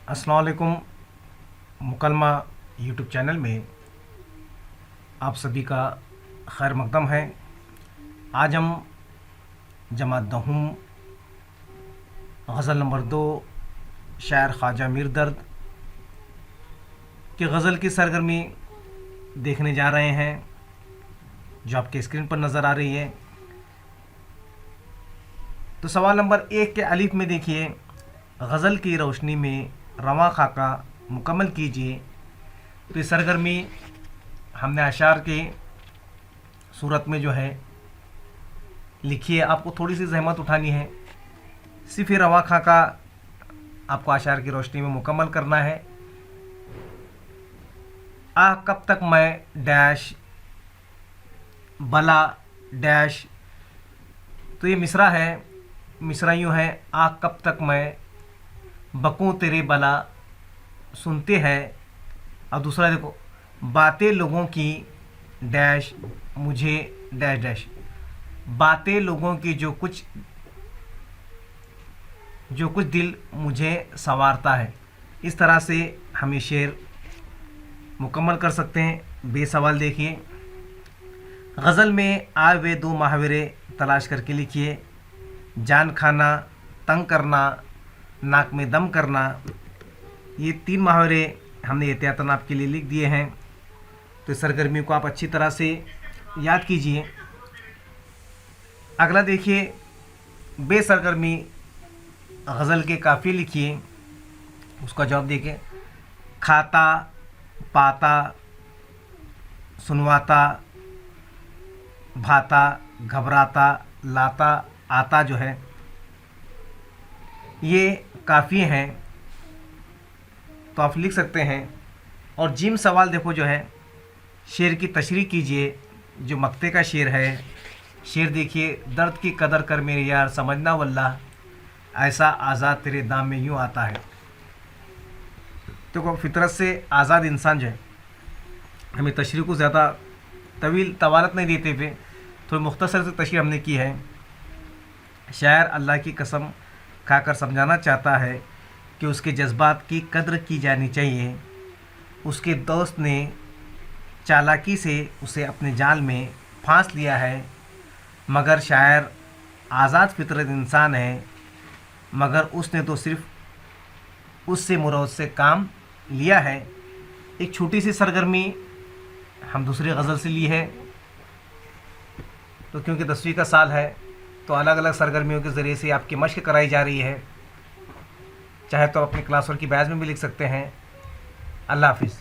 अस्सलाम वालेकुम। मुकलमा YouTube channel में आप सभी का खैर मकदम है। आज हम जमात दहूम गज़ल नंबर 2 शायर ख्वाजा मीर दर्द की गज़ल की सरगर्मी देखने जा रहे हैं, जो आपके स्क्रीन पर नज़र आ रही है। तो सवाल नंबर 1 के अलिफ में देखिए, गज़ल की रोशनी में रवां खाका मुकम्मल कीजिए। तो ये सरगर्मी हमने अशार के सूरत में जो है लिखी है। आपको थोड़ी सी जहमत उठानी है, सिर्फ ये रवां खाका आपको अशार की रोशनी में मुकम्मल करना है। कब तक मैं डैश बला डैश। तो ये मिसरा है, मिसरा यूँ है, कब तक मैं बकूं तेरे बला सुनते हैं। और दूसरा देखो, बातें लोगों की डैश मुझे डैश डैश। बातें लोगों की जो कुछ दिल मुझे संवारता है। इस तरह से हम ये शेर मुकम्मल कर सकते हैं। बेसवाल देखिए, गज़ल में आए हुए 2 मुहावरे तलाश करके लिखिए। जान खाना, तंग करना, नाक में दम करना। ये 3 मुहावरे हमने एहतियातन आपके लिए लिख दिए हैं। तो इस सरगर्मी को आप अच्छी तरह से याद कीजिए। अगला देखिए, बेसरगर्मी गज़ल के काफ़ी लिखिए, उसका जवाब देखिए। खाता, पाता, सुनवाता, भाता, घबराता, लाता, आता जो है ये काफ़ी हैं, तो आप लिख सकते हैं। और जिम सवाल देखो जो है, शेर की तशरीह कीजिए। जो मक्ते का शेर है, शेर देखिए। दर्द की कदर कर मेरे यार, समझना वल्लाह ऐसा आज़ाद तेरे दाम में यूँ आता है। तो फितरत से आज़ाद इंसान जो है, हमें तशरीह को ज़्यादा तवालत नहीं देते हुए थोड़ी मुख्तसर से तशरीह हमने की है। शायर अल्लाह की कसम खाकर समझाना चाहता है कि उसके जज्बात की कद्र की जानी चाहिए। उसके दोस्त ने चालाकी से उसे अपने जाल में फांस लिया है, मगर शायर आज़ाद फितरत इंसान है, मगर उसने तो सिर्फ उससे मुराद से काम लिया है। एक छोटी सी सरगर्मी हम दूसरी गज़ल से ली है। तो क्योंकि 10वीं का साल है, तो अलग अलग सरगर्मियों के ज़रिए से आपकी मश्क कराई जा रही है। चाहे तो अपने क्लास वर्क की बैच में भी लिख सकते हैं। अल्लाह हाफिज़।